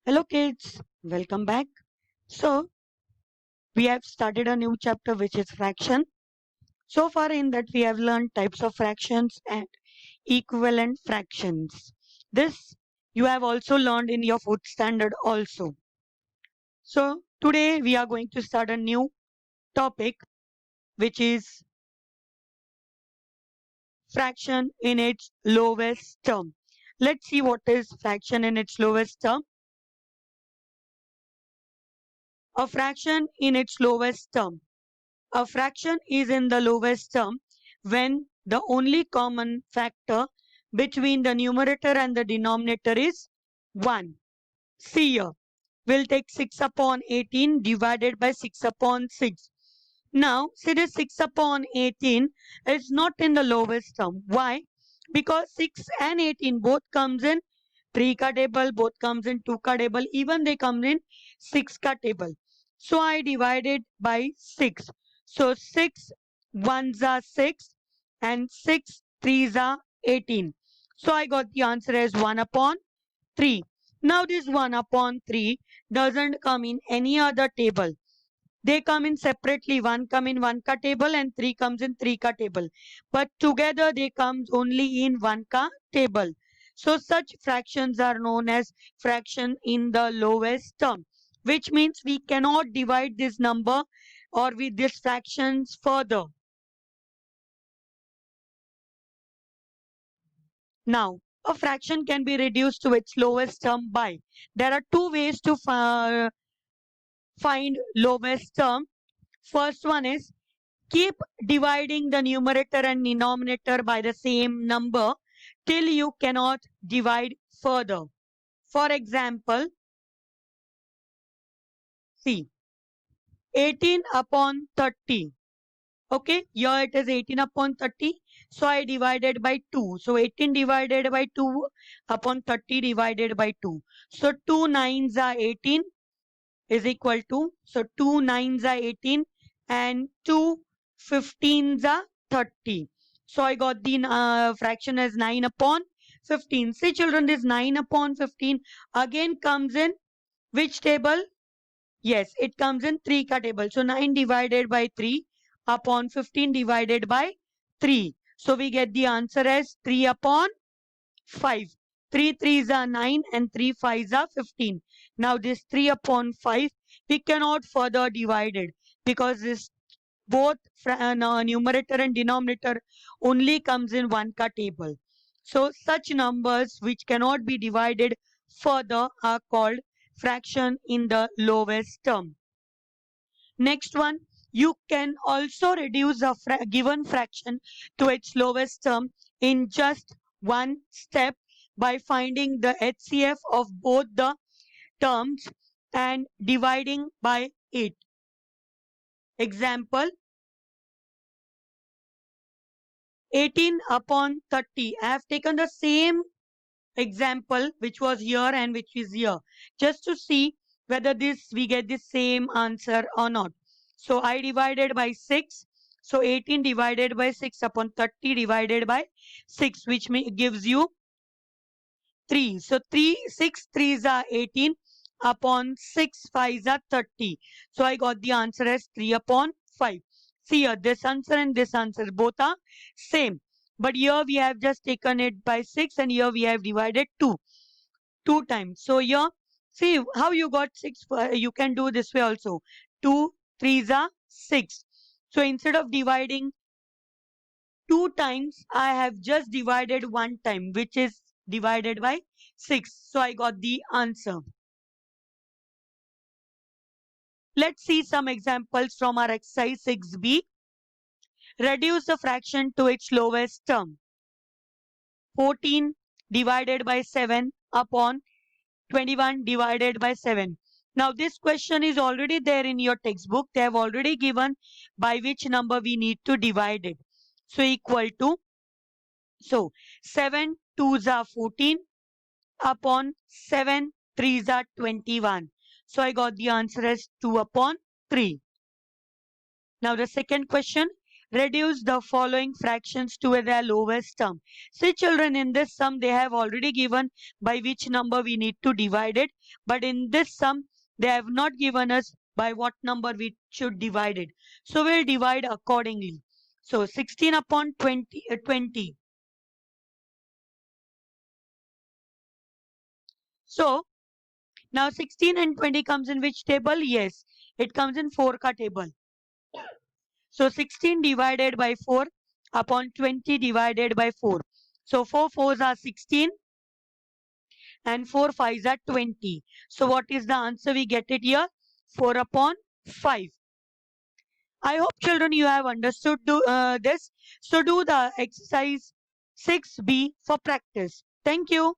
Hello kids, welcome back. So, we have started a new chapter which is fraction. So far in that we have learned types of fractions and equivalent fractions. This you have also learned in your fourth standard also. So, today we are going to start a new topic which is fraction in its lowest term. Let's see what is fraction in its lowest term. A fraction in its lowest term. A fraction is in the lowest term when the only common factor between the numerator and the denominator is 1. See here, we'll take 6 upon 18 divided by 6 upon 6. Now, see this 6 upon 18 is not in the lowest term. Why? Because 6 and 18 both comes in 3 ka table, both comes in 2 ka table, even they come in 6 ka table. So I divided by 6. So 6 ones are 6 and 6 threes are 18. So I got the answer as 1 upon 3. Now this 1 upon 3 doesn't come in any other table. They come in separately. 1 come in 1 ka table and 3 comes in 3 ka table. But together they comes only in 1 ka table. So such fractions are known as fraction in the lowest term, which means we cannot divide this number or with these fractions further. Now, a fraction can be reduced to its lowest term by. There are two ways to find lowest term. First one is keep dividing the numerator and denominator by the same number till you cannot divide further. For example, see 18 upon 30. Okay, here it is 18 upon 30. So I divided by 2. So 18 divided by 2 upon 30 divided by 2. So 2 nines are 18 is equal to, so 2 nines are 18 and 2 15s are 30. So I got the fraction as 9 upon 15. See children, this 9 upon 15 again comes in which table? Yes, it comes in 3 ka table. So 9 divided by 3 upon 15 divided by 3. So we get the answer as 3 upon 5. 3 threes are 9 and 3 fives are 15. Now this 3 upon 5 we cannot further divide it because this both numerator and denominator only comes in 1 ka table. So such numbers which cannot be divided further are called fraction in the lowest term. Next one, you can also reduce a given fraction to its lowest term in just one step by finding the HCF of both the terms and dividing by it. Example, 18 upon 30. I have taken the same example which was here and which is here just to see whether this we get the same answer or not. So I divided by 6. So 18 divided by 6 upon 30 divided by 6, which gives you 3. So 6 threes are 18 upon 6 fives are 30. So I got the answer as 3 upon 5. See here, this answer and this answer both are same. But here we have just taken it by 6 and here we have divided 2 times. So here, see how you got 6. You can do this way also. 2 threes are 6. So instead of dividing 2 times, I have just divided 1 time, which is divided by 6. So I got the answer. Let's see some examples from our exercise 6b. Reduce the fraction to its lowest term. 14 divided by 7 upon 21 divided by 7. Now this question is already there in your textbook. They have already given by which number we need to divide it. So equal to, so 7 2s are 14 upon 7 3s are 21. So I got the answer as 2 upon 3. Now the second question, Reduce the following fractions to their lowest term. See children, in this sum they have already given by which number we need to divide it. But in this sum they have not given us by what number we should divide it. So we'll divide accordingly. So 16 upon 20. So now 16 and 20 comes in which table? Yes, it comes in 4 ka table. So 16 divided by 4 upon 20 divided by 4. So 4 fours are 16 and 4 fives are 20. So what is the answer we get it here? 4 upon 5. I hope children you have understood this. So do the exercise 6B for practice. Thank you.